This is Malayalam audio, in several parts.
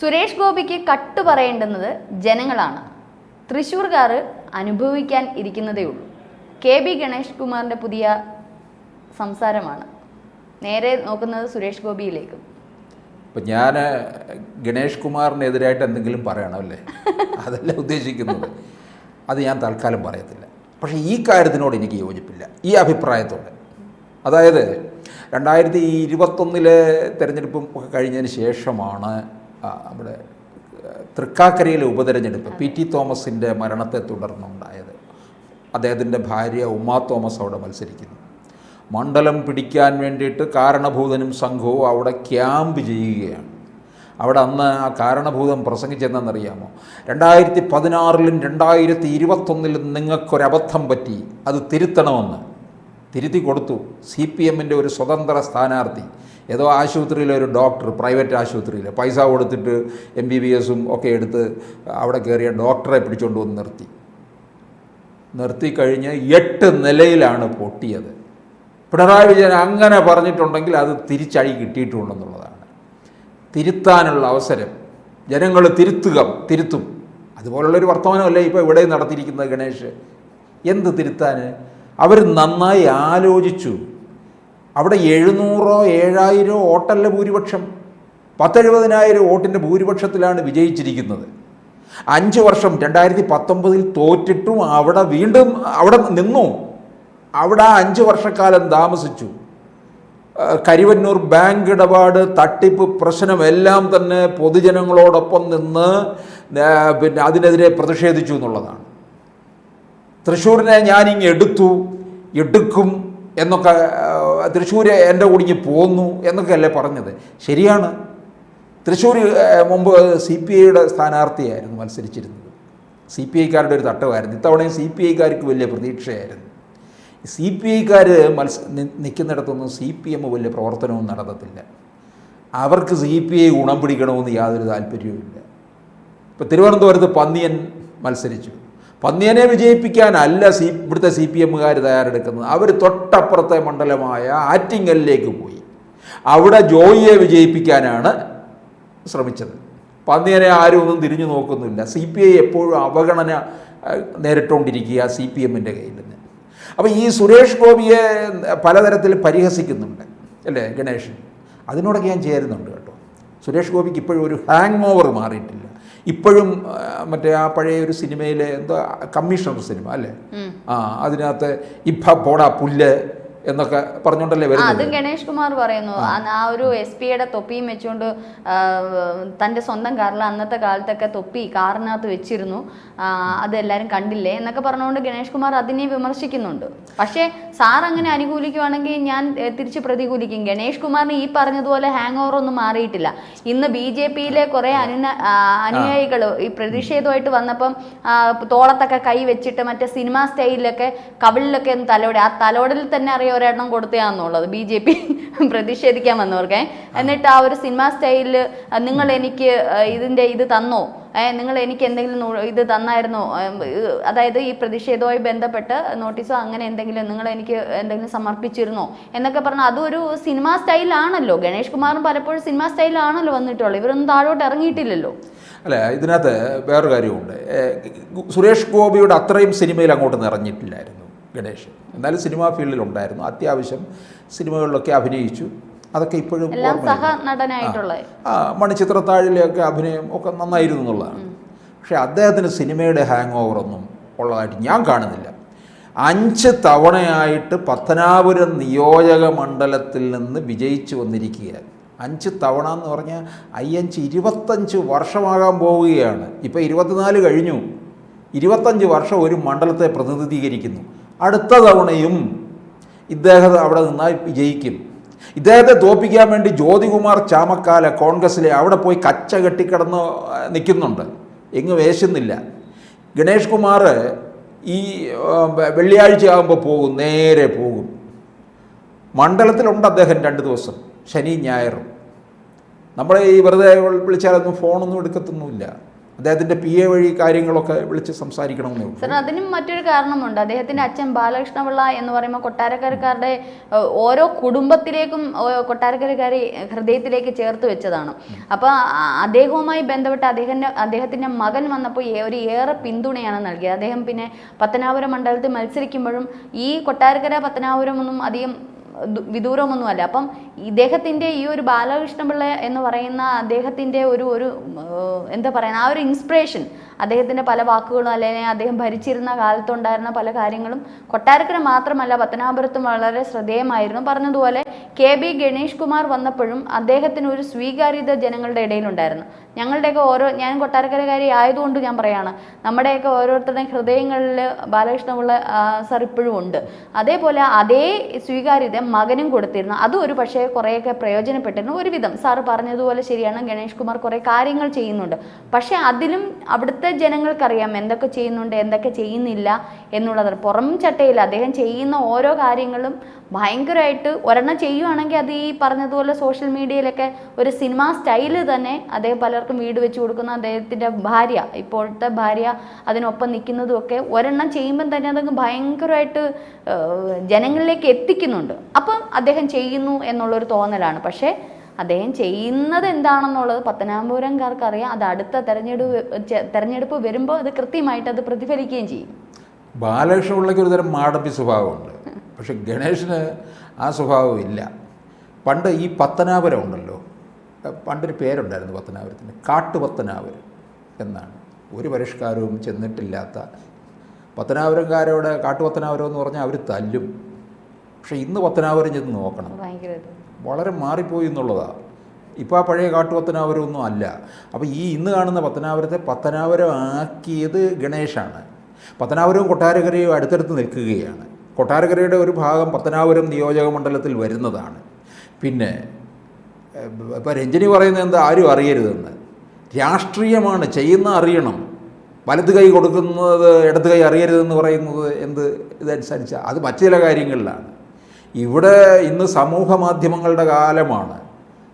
സുരേഷ് ഗോപിക്ക് കട്ടു പറയേണ്ടുന്നത് ജനങ്ങളാണ്. തൃശ്ശൂർക്കാർ അനുഭവിക്കാൻ ഇരിക്കുന്നതേ ഉള്ളൂ. KB ഗണേഷ് കുമാറിൻ്റെ പുതിയ സംസാരമാണ്. നേരെ നോക്കുന്നത് സുരേഷ് ഗോപിയിലേക്കും. ഇപ്പം ഞാൻ ഗണേഷ് കുമാറിനെതിരായിട്ട് എന്തെങ്കിലും പറയണമല്ലേ, അതല്ല ഉദ്ദേശിക്കുന്നത്. അത് ഞാൻ തൽക്കാലം പറയത്തില്ല. പക്ഷേ ഈ കാര്യത്തിനോട് എനിക്ക് യോജിപ്പില്ല, ഈ അഭിപ്രായത്തോടെ. അതായത് 2021 തെരഞ്ഞെടുപ്പും ഒക്കെ കഴിഞ്ഞതിന് ശേഷമാണ് നമ്മുടെ തൃക്കാക്കരയിലെ ഉപതെരഞ്ഞെടുപ്പ് PT തോമസിൻ്റെ മരണത്തെ തുടർന്നുണ്ടായത്. അദ്ദേഹത്തിൻ്റെ ഭാര്യ ഉമാ തോമസ് അവിടെ മത്സരിക്കുന്നു. മണ്ഡലം പിടിക്കാൻ വേണ്ടിയിട്ട് കാരണഭൂതനും സംഘവും അവിടെ ക്യാമ്പ് ചെയ്യുകയാണ്. അവിടെ അന്ന് ആ കാരണഭൂതം പ്രസംഗിച്ചെന്നറിയാമോ? 2016 2021 നിങ്ങൾക്കൊരബദ്ധം പറ്റി, അത് തിരുത്തണമെന്ന്. തിരുത്തി കൊടുത്തു. CPMൻ്റെ ഒരു സ്വതന്ത്ര സ്ഥാനാർത്ഥി, ഏതോ ആശുപത്രിയിലെ ഒരു ഡോക്ടർ, പ്രൈവറ്റ് ആശുപത്രിയിൽ പൈസ കൊടുത്തിട്ട് MBBS ഒക്കെ എടുത്ത് അവിടെ കയറിയ ഡോക്ടറെ പിടിച്ചുകൊണ്ട് വന്ന് നിർത്തിക്കഴിഞ്ഞ് 8 നിലയിലാണ് പൊട്ടിയത്. പിണറായി വിജയൻ അങ്ങനെ പറഞ്ഞിട്ടുണ്ടെങ്കിൽ അത് തിരിച്ചടി കിട്ടിയിട്ടുണ്ടെന്നുള്ളതാണ്. തിരുത്താനുള്ള അവസരം ജനങ്ങൾ തിരുത്തും. അതുപോലുള്ളൊരു വർത്തമാനമല്ലേ ഇപ്പോൾ ഇവിടെ നടത്തിയിരിക്കുന്നത് ഗണേഷ്. എന്ത് തിരുത്താൻ? അവർ നന്നായി ആലോചിച്ചു. അവിടെ 700-7000 വോട്ടല്ല ഭൂരിപക്ഷം, 170,000 വോട്ടിൻ്റെ ഭൂരിപക്ഷത്തിലാണ് വിജയിച്ചിരിക്കുന്നത്. 5 വർഷം 2019 തോറ്റിട്ടും അവിടെ വീണ്ടും അവിടെ നിന്നു. അവിടെ 5 വർഷക്കാലം താമസിച്ചു. കരിവന്നൂർ ബാങ്ക് ഇടപാട് തട്ടിപ്പ് പ്രശ്നമെല്ലാം തന്നെ പൊതുജനങ്ങളോടൊപ്പം നിന്ന് പിന്നെ അതിനെതിരെ പ്രതിഷേധിച്ചു എന്നുള്ളതാണ്. തൃശ്ശൂരിനെ ഞാനിങ്ങ് എടുക്കും എന്നൊക്കെ, തൃശ്ശൂർ എൻ്റെ കൂടിഞ്ഞ് പോന്നു എന്നൊക്കെയല്ലേ പറഞ്ഞത്. ശരിയാണ്. തൃശ്ശൂർ മുമ്പ് CPIയുടെ സ്ഥാനാർത്ഥിയായിരുന്നു മത്സരിച്ചിരുന്നത്. CPIക്കാരുടെ ഒരു തട്ടമായിരുന്നു. ഇത്തവണയും CPIക്കാർക്ക് വലിയ പ്രതീക്ഷയായിരുന്നു. CPIക്കാർ നിൽക്കുന്നിടത്തൊന്നും CPM വലിയ പ്രവർത്തനവും നടത്തത്തില്ല. അവർക്ക് CPI ഗുണം പിടിക്കണമെന്ന് യാതൊരു താല്പര്യവുമില്ല. ഇപ്പോൾ തിരുവനന്തപുരത്ത് പന്നിയൻ മത്സരിച്ചു. പന്നിയനെ വിജയിപ്പിക്കാനല്ല ഇവിടുത്തെ CPMകാർ തയ്യാറെടുക്കുന്നത്. അവർ തൊട്ടപ്പുറത്തെ മണ്ഡലമായ ആറ്റിങ്ങലിലേക്ക് പോയി അവിടെ ജോയിയെ വിജയിപ്പിക്കാനാണ് ശ്രമിച്ചത്. പന്നിയനെ ആരും ഒന്നും തിരിഞ്ഞു നോക്കുന്നില്ല. CPI എപ്പോഴും അവഗണന നേരിട്ടുകൊണ്ടിരിക്കുക CPMൻ്റെ കയ്യിൽ നിന്ന്. അപ്പോൾ ഈ സുരേഷ് ഗോപിയെ പലതരത്തിൽ പരിഹസിക്കുന്നുണ്ട് അല്ലേ ഗണേഷ്? അതിനോടൊക്കെ ഞാൻ ചേരുന്നുണ്ട് കേട്ടോ. സുരേഷ് ഗോപിക്ക് ഇപ്പോഴും ഒരു ഹാങ് ഓവർ മാറിയിട്ടില്ല. ഇപ്പോഴും മറ്റേ ആ പഴയ ഒരു സിനിമയിലെ എന്തോ കമ്മീഷണർ സിനിമ അല്ലേ, അതിനകത്ത് പോടാ പുല്ല് എന്നൊക്കെ പറഞ്ഞുകൊണ്ടല്ലേ വരുന്നത്. അത് ഗണേഷ് കുമാർ പറയുന്നു. ആ ഒരു SP-യുടെ തൊപ്പിയും വെച്ചുകൊണ്ട് തൻ്റെ സ്വന്തം കാറിൽ അന്നത്തെ കാലത്തൊക്കെ തൊപ്പി കാറിനകത്ത് വെച്ചിരുന്നു, അതെല്ലാവരും കണ്ടില്ലേ എന്നൊക്കെ പറഞ്ഞുകൊണ്ട് ഗണേഷ് കുമാർ അതിനെ വിമർശിക്കുന്നുണ്ട്. പക്ഷേ സാർ അങ്ങനെ അനുകൂലിക്കുവാണെങ്കിൽ ഞാൻ തിരിച്ച് പ്രതികൂലിക്കും. ഗണേഷ് കുമാറിന് ഈ പറഞ്ഞതുപോലെ ഹാങ് ഓവർ ഒന്നും മാറിയിട്ടില്ല. ഇന്ന് BJPയിലെ കുറേ അനുയായികൾ ഈ പ്രതിഷേധമായിട്ട് വന്നപ്പം തോളത്തൊക്കെ കൈ വെച്ചിട്ട് മറ്റേ സിനിമാ സ്റ്റൈലിലൊക്കെ കവിളിലൊക്കെ ഒന്ന് തലോടി, ആ തലോടലിൽ തന്നെ അറിയാം ഒരെണ്ണം കൊടുത്തതാണെന്നുള്ളത് BJP പ്രതിഷേധിക്കാൻ വന്നവർക്ക്. എന്നിട്ട് ആ ഒരു സിനിമാ സ്റ്റൈലിൽ നിങ്ങൾ എനിക്ക് ഇത് തന്നോ, നിങ്ങൾ എനിക്ക് എന്തെങ്കിലും ഇത് തന്നായിരുന്നോ, അതായത് ഈ പ്രതിഷേധവുമായി ബന്ധപ്പെട്ട് നോട്ടീസോ അങ്ങനെ എന്തെങ്കിലും നിങ്ങൾ എനിക്ക് എന്തെങ്കിലും സമർപ്പിച്ചിരുന്നോ എന്നൊക്കെ പറഞ്ഞാൽ അതൊരു സിനിമാ സ്റ്റൈലാണല്ലോ. ഗണേഷ് കുമാറും പലപ്പോഴും സിനിമാ സ്റ്റൈലാണല്ലോ വന്നിട്ടുള്ളത്. ഇവരൊന്നും താഴോട്ട് ഇറങ്ങിയിട്ടില്ലല്ലോ. അല്ല, ഇതിനകത്ത് വേറൊരു കാര്യമുണ്ട്. സുരേഷ് ഗോപിയുടെ അത്രയും സിനിമയിൽ അങ്ങോട്ട് നിറഞ്ഞിട്ടില്ലായിരുന്നു ഗണേഷ്. എന്നാലും സിനിമാ ഫീൽഡിലുണ്ടായിരുന്നു. അത്യാവശ്യം സിനിമകളിലൊക്കെ അഭിനയിച്ചു. അതൊക്കെ ഇപ്പോഴും മണിച്ചിത്രത്താഴിലെയൊക്കെ അഭിനയം ഒക്കെ നന്നായിരുന്നു എന്നുള്ളതാണ്. പക്ഷേ അദ്ദേഹത്തിന് സിനിമയുടെ ഹാങ് ഓവറൊന്നും ഉള്ളതായിട്ട് ഞാൻ കാണുന്നില്ല. 5 തവണയായിട്ട് പത്തനാപുരം നിയോജക മണ്ഡലത്തിൽ നിന്ന് വിജയിച്ചു വന്നിരിക്കുകയാണ്. 5 തവണ എന്ന് പറഞ്ഞാൽ 25 വർഷമാകാൻ പോവുകയാണ്. ഇപ്പോൾ 24 കഴിഞ്ഞു. 25 വർഷം ഒരു മണ്ഡലത്തെ പ്രതിനിധീകരിക്കുന്നു. അടുത്ത തവണയും ഇദ്ദേഹം അവിടെ നിന്നാൽ വിജയിക്കും. ഇദ്ദേഹത്തെ തോൽപ്പിക്കാൻ വേണ്ടി ജ്യോതികുമാർ ചാമക്കാല കോൺഗ്രസ്സിലെ അവിടെ പോയി കച്ച കെട്ടിക്കിടന്ന് നിൽക്കുന്നുണ്ട്, എങ്ങും വേശുന്നില്ല. ഗണേഷ് കുമാർ ഈ വെള്ളിയാഴ്ച ആകുമ്പോൾ നേരെ പോകും. മണ്ഡലത്തിലുണ്ട് അദ്ദേഹം 2 ദിവസം, ശനി ഞായറും. നമ്മളെ ഈ വെറുതെ വിളിച്ചാലൊന്നും ഫോണൊന്നും എടുക്കത്തൊന്നുമില്ല. അദ്ദേഹത്തിൻ്റെ PA വഴി കാര്യങ്ങളൊക്കെ വിളിച്ച് സംസാരിക്കണമെന്നേ ഉള്ളൂ. സാർ അതിനും മറ്റൊരു കാരണമുണ്ട്. അദ്ദേഹത്തിൻ്റെ അച്ഛൻ ബാലകൃഷ്ണപിള്ള എന്ന് പറയുമ്പോൾ കൊട്ടാരക്കരക്കാരുടെ ഓരോ കുടുംബത്തിലേക്കും കൊട്ടാരക്കരക്കാരെ ഹൃദയത്തിലേക്ക് ചേർത്ത് വെച്ചതാണ്. അപ്പോൾ അദ്ദേഹവുമായി ബന്ധപ്പെട്ട് അദ്ദേഹത്തിൻ്റെ മകൻ വന്നപ്പോൾ ഒരു ഏറെ പിന്തുണയാണ് നൽകിയത്. അദ്ദേഹം പിന്നെ പത്തനാപുരം മണ്ഡലത്തിൽ മത്സരിക്കുമ്പോഴും ഈ കൊട്ടാരക്കര പത്തനാപുരം ഒന്നും അധികം വിദൂരമൊന്നുമല്ല. അപ്പം ഇദ്ദേഹത്തിൻ്റെ ഈ ഒരു ബാലകൃഷ്ണപിള്ള എന്ന് പറയുന്ന അദ്ദേഹത്തിൻ്റെ ഒരു എന്താ പറയുക, ആ ഒരു ഇൻസ്പിറേഷൻ, അദ്ദേഹത്തിൻ്റെ പല വാക്കുകളും അല്ലെങ്കിൽ അദ്ദേഹം ഭരിച്ചിരുന്ന കാലത്തുണ്ടായിരുന്ന പല കാര്യങ്ങളും കൊട്ടാരക്കര മാത്രമല്ല പത്തനാപുരത്തും വളരെ ശ്രദ്ധേയമായിരുന്നു. പറഞ്ഞതുപോലെ KB ഗണേഷ് കുമാർ വന്നപ്പോഴും അദ്ദേഹത്തിന് ഒരു സ്വീകാര്യത ജനങ്ങളുടെ ഇടയിലുണ്ടായിരുന്നു. ഞങ്ങളുടെയൊക്കെ ഞാൻ കൊട്ടാരക്കരക്കാരി ആയതുകൊണ്ട് ഞാൻ പറയാണ്, നമ്മുടെയൊക്കെ ഓരോരുത്തരുടെയും ഹൃദയങ്ങളിൽ ബാലകൃഷ്ണപിള്ള സാർ ഇപ്പോഴും ഉണ്ട്. അതേപോലെ അതേ സ്വീകാര്യത മകനും കൊടുത്തിരുന്നു. അതും ഒരു പക്ഷേ കുറേയൊക്കെ പ്രയോജനപ്പെട്ടിരുന്നു. ഒരുവിധം സാറ് പറഞ്ഞതുപോലെ ശരിയാണ്, ഗണേഷ് കുമാർ കുറേ കാര്യങ്ങൾ ചെയ്യുന്നുണ്ട്. പക്ഷേ അതിലും അവിടുത്തെ ജനങ്ങൾക്കറിയാം എന്തൊക്കെ ചെയ്യുന്നുണ്ട് എന്തൊക്കെ ചെയ്യുന്നില്ല എന്നുള്ളത്. പുറം ചട്ടയിൽ അദ്ദേഹം ചെയ്യുന്ന ഓരോ കാര്യങ്ങളും ഭയങ്കരമായിട്ട് ഒരെണ്ണം ചെയ്യുവാണെങ്കിൽ അത് ഈ പറഞ്ഞതുപോലെ സോഷ്യൽ മീഡിയയിലൊക്കെ ഒരു സിനിമ സ്റ്റൈല് തന്നെ അദ്ദേഹം പലർക്കും വീട് വെച്ച് കൊടുക്കുന്ന അദ്ദേഹത്തിൻ്റെ ഭാര്യ, ഇപ്പോഴത്തെ ഭാര്യ അതിനൊപ്പം നിൽക്കുന്നതുമൊക്കെ ഒരെണ്ണം ചെയ്യുമ്പം തന്നെ അതൊക്കെ ഭയങ്കരമായിട്ട് ജനങ്ങളിലേക്ക് എത്തിക്കുന്നുണ്ട്. അപ്പം അദ്ദേഹം ചെയ്യുന്നു എന്നുള്ളൊരു തോന്നലാണ്. പക്ഷേ അദ്ദേഹം ചെയ്യുന്നത് എന്താണെന്നുള്ളത് പത്തനാപുരംകാർക്ക് അറിയാം. അത് അടുത്ത തെരഞ്ഞെടുപ്പ് വരുമ്പോൾ അത് കൃത്യമായിട്ട് അത് പ്രതിഫലിക്കുകയും ചെയ്യും. ബാലകൃഷ്ണപിള്ളയ്ക്ക് ഒരു തരം മാടമ്പി സ്വഭാവമുണ്ട്, പക്ഷെ ഗണേഷിന് ആ സ്വഭാവം ഇല്ല. പണ്ട് ഈ പത്തനാപുരം ഉണ്ടല്ലോ, പണ്ടൊരു പേരുണ്ടായിരുന്നു പത്തനാപുരത്തിന്, കാട്ടുപത്തനാപുരം എന്നാണ്. ഒരു പരിഷ്കാരവും ചെന്നിട്ടില്ലാത്ത പത്തനാപുരംകാരോട് കാട്ടുപത്തനാപുരം എന്ന് പറഞ്ഞാൽ അവർ തല്ലും. പക്ഷെ ഇന്ന് പത്തനാപുരം ചെന്ന് നോക്കണം, വളരെ മാറിപ്പോയി എന്നുള്ളതാണ്. ഇപ്പോൾ ആ പഴയ കാട്ടുപത്തനാപുരമൊന്നും അല്ല. അപ്പോൾ ഈ ഇന്ന് കാണുന്ന പത്തനാപുരത്തെ പത്തനാപുരം ആക്കിയത് ഗണേഷാണ്. പത്തനാപുരവും കൊട്ടാരക്കരയും അടുത്തടുത്ത് നിൽക്കുകയാണ്. കൊട്ടാരക്കരയുടെ ഒരു ഭാഗം പത്തനാപുരം നിയോജക മണ്ഡലത്തിൽ വരുന്നതാണ്. പിന്നെ ഇപ്പോൾ രഞ്ജിനി പറയുന്നത് എന്താ, ആരും അറിയരുതെന്ന്. രാഷ്ട്രീയമാണ്, ചെയ്യുന്ന അറിയണം. വലത് കൈ കൊടുക്കുന്നത് ഇടത് കൈ അറിയരുതെന്ന് പറയുന്നത് ഇതനുസരിച്ച് അത് മറ്റു ചില കാര്യങ്ങളിലാണ്. ഇവിടെ ഇന്ന് സമൂഹ മാധ്യമങ്ങളുടെ കാലമാണ്.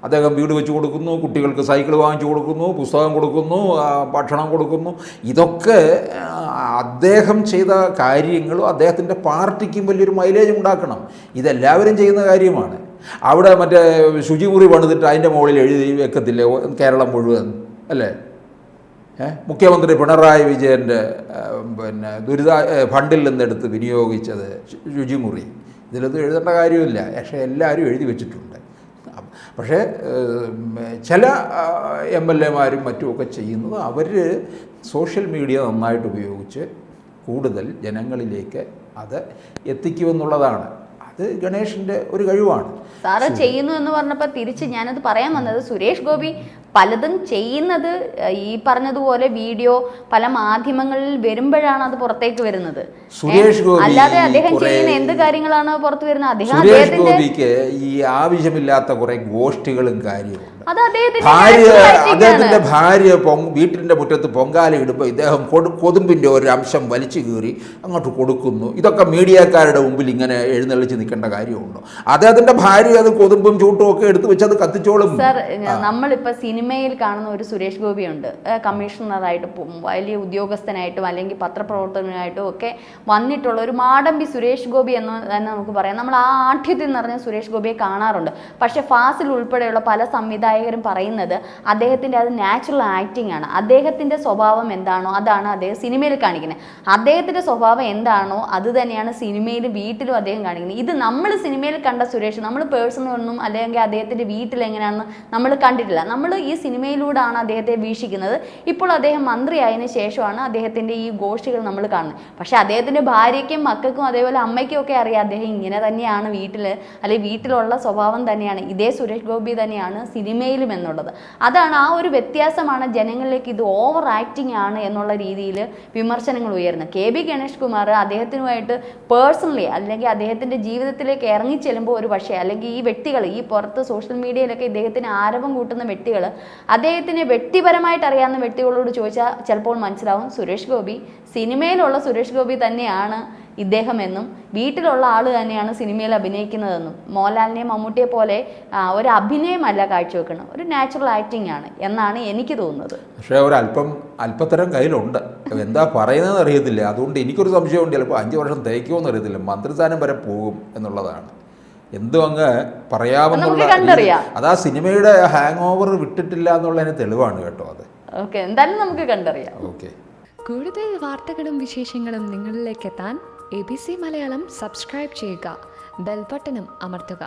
അദ്ദേഹം വീട് വെച്ച് കൊടുക്കുന്നു, കുട്ടികൾക്ക് സൈക്കിൾ വാങ്ങിച്ചു കൊടുക്കുന്നു, പുസ്തകം കൊടുക്കുന്നു, ഭക്ഷണം കൊടുക്കുന്നു. ഇതൊക്കെ അദ്ദേഹം ചെയ്ത കാര്യങ്ങളും അദ്ദേഹത്തിൻ്റെ പാർട്ടിക്കും വലിയൊരു മൈലേജ് ഉണ്ടാക്കണം. ഇതെല്ലാവരും ചെയ്യുന്ന കാര്യമാണ്. അവിടെ മറ്റേ ശുചിമുറി പണിതിട്ട് അതിൻ്റെ മുകളിൽ എഴുതി വെക്കത്തില്ലേ കേരളം മുഴുവൻ, അല്ലേ? മുഖ്യമന്ത്രി പിണറായി വിജയൻ്റെ ഫണ്ടിൽ നിന്നെടുത്ത് വിനിയോഗിച്ചത് ശുചിമുറി. ഇതിലൊന്നും എഴുതേണ്ട കാര്യമില്ല, പക്ഷേ എല്ലാവരും എഴുതി വെച്ചിട്ടുണ്ട്. പക്ഷേ ചില MLA-മാരും മറ്റുമൊക്കെ ചെയ്യുന്നത് അവർ സോഷ്യൽ മീഡിയ നന്നായിട്ട് ഉപയോഗിച്ച് കൂടുതൽ ജനങ്ങളിലേക്ക് അത് എത്തിക്കുമെന്നുള്ളതാണ്. അത് ഗണേഷിൻ്റെ ഒരു കഴിവാണ്. സാറ് ചെയ്യുന്നു എന്ന് പറഞ്ഞപ്പോൾ തിരിച്ച് ഞാനത് പറയാൻ വന്നത്, സുരേഷ് ഗോപി പലതും ചെയ്യുന്നത് ഈ പറഞ്ഞതുപോലെ വീഡിയോ പല മാധ്യമങ്ങളിൽ വരുമ്പോഴാണ് അത് പുറത്തേക്ക് വരുന്നത്. അല്ലാതെ അദ്ദേഹം ചെയ്യുന്ന എന്ത് കാര്യങ്ങളാണ് പുറത്തു വരുന്നത്? സുരേഷ് ഗോപിക്ക് ഈ ആവശ്യമില്ലാത്ത കുറെ ഗോഷ്ഠികളും കാര്യവും. അത് അദ്ദേഹത്തിന്റെ ഭാര്യ വീട്ടിന്റെ മുറ്റത്ത് പൊങ്കാല ഇടുമ്പോൾ ഇദ്ദേഹം കൊതുമ്പിന്റെ ഒരു അംശം വലിച്ചു കീറി അങ്ങോട്ട് കൊടുക്കുന്നു. ഇതൊക്കെ മീഡിയക്കാരുടെ മുമ്പിൽ ഇങ്ങനെ എഴുന്നള്ളിച്ച് നിൽക്കേണ്ട കാര്യമുണ്ടോ? അദ്ദേഹത്തിന്റെ ഭാര്യ അത് കൊതുമ്പും ചൂട്ടും ഒക്കെ എടുത്തു വെച്ച് അത് കത്തിച്ചോളും. സാർ, നമ്മളിപ്പോ സിനിമയിൽ കാണുന്ന ഒരു സുരേഷ് ഗോപിയുണ്ട്, കമ്മീഷണറായിട്ട് വലിയ ഉദ്യോഗസ്ഥനായിട്ടും അല്ലെങ്കിൽ പത്രപ്രവർത്തകനായിട്ടും ഒക്കെ വന്നിട്ടുള്ള ഒരു മാടമ്പി സുരേഷ് ഗോപി എന്ന് തന്നെ നമുക്ക് പറയാം. നമ്മൾ ആ ആഠ്യത്തിൽ നിറഞ്ഞ സുരേഷ് ഗോപിയെ കാണാറുണ്ട്. പക്ഷെ ഫാസിൽ ഉൾപ്പെടെയുള്ള പല സംവിധായകരും പറയുന്നത് അദ്ദേഹത്തിൻ്റെ അത് നാച്ചുറൽ ആക്ടിങ് ആണ്. അദ്ദേഹത്തിൻ്റെ സ്വഭാവം എന്താണോ അതാണ് അദ്ദേഹം സിനിമയിൽ കാണിക്കുന്നത്. അദ്ദേഹത്തിൻ്റെ സ്വഭാവം എന്താണോ അത് തന്നെയാണ് സിനിമയിലും വീട്ടിലും അദ്ദേഹം കാണിക്കുന്നത്. ഇത് നമ്മൾ സിനിമയിൽ കണ്ട സുരേഷ് നമ്മൾ പേഴ്സണലൊന്നും അല്ലെങ്കിൽ അദ്ദേഹത്തിൻ്റെ വീട്ടിൽ എങ്ങനെയാണെന്ന് നമ്മൾ കണ്ടിട്ടില്ല. നമ്മൾ ഈ സിനിമയിലൂടെയാണ് അദ്ദേഹത്തെ വീക്ഷിക്കുന്നത്. ഇപ്പോൾ അദ്ദേഹം മന്ത്രിയായതിനു ശേഷമാണ് അദ്ദേഹത്തിൻ്റെ ഈ ഗോഷ്ഠികൾ നമ്മൾ കാണുന്നത്. പക്ഷേ അദ്ദേഹത്തിൻ്റെ ഭാര്യയ്ക്കും മക്കൾക്കും അതേപോലെ അമ്മയ്ക്കും ഒക്കെ അറിയാം അദ്ദേഹം ഇങ്ങനെ തന്നെയാണ് വീട്ടിൽ, അല്ലെങ്കിൽ വീട്ടിലുള്ള സ്വഭാവം തന്നെയാണ് ഇതേ സുരേഷ് ഗോപി തന്നെയാണ് സിനിമയിലും എന്നുള്ളത്. അതാണ് ആ ഒരു വ്യത്യാസമാണ് ജനങ്ങളിലേക്ക് ഇത് ഓവർ ആക്ടിങ് ആണ് എന്നുള്ള രീതിയിൽ വിമർശനങ്ങൾ ഉയർന്നത്. KB ഗണേഷ് കുമാർ അദ്ദേഹത്തിനുമായിട്ട് പേഴ്സണലി അല്ലെങ്കിൽ അദ്ദേഹത്തിൻ്റെ ജീവിതത്തിലേക്ക് ഇറങ്ങിച്ചെല്ലുമ്പോൾ ഒരു പക്ഷേ അല്ലെങ്കിൽ ഈ വ്യക്തികൾ ഈ പുറത്ത് സോഷ്യൽ മീഡിയയിലൊക്കെ ഇദ്ദേഹത്തിന് ആരവം കൂട്ടുന്ന വ്യക്തികൾ അദ്ദേഹത്തിന് വ്യക്തിപരമായിട്ട് അറിയാവുന്ന വ്യക്തികളോട് ചോദിച്ചാൽ ചിലപ്പോൾ മനസ്സിലാവും സുരേഷ് ഗോപി സിനിമയിലുള്ള സുരേഷ് ഗോപി തന്നെയാണ് ഇദ്ദേഹമെന്നും വീട്ടിലുള്ള ആൾ തന്നെയാണ് സിനിമയിൽ അഭിനയിക്കുന്നതെന്നും മോഹൻലാലിനെയും മമ്മൂട്ടിയെ പോലെ ഒരു അഭിനയമല്ല കാഴ്ചവെക്കണം, ഒരു നാച്ചുറൽ ആക്ടിങ് ആണ് എന്നാണ് എനിക്ക് തോന്നുന്നത്. പക്ഷേ അല്പത്തരം കയ്യിലുണ്ട്, എന്താ പറയുന്നതെന്ന് അറിയത്തില്ല. അതുകൊണ്ട് എനിക്കൊരു സംശയമുണ്ട്, ചിലപ്പോൾ 5 വർഷം തേക്കുമോയെന്ന് അറിയത്തില്ല, മന്ത്രിസ്ഥാനം വരെ പോകും എന്നുള്ളതാണ്. എന്തും അങ്ങ് പറയാമെന്നുള്ള അതാ സിനിമയുടെ ഹാങ് ഓവർ വിട്ടിട്ടില്ല എന്നുള്ളതിന് തെളിവാണ് കേട്ടോ അത്. ഓക്കെ, എന്തായാലും നമുക്ക് കണ്ടറിയാം. ഓക്കെ, കൂടുതൽ വാർത്തകളും വിശേഷങ്ങളും നിങ്ങളിലേക്ക് എത്താൻ ABC മലയാളം സബ്സ്ക്രൈബ് ചെയ്യുക, ബെൽ ബട്ടണും അമർത്തുക.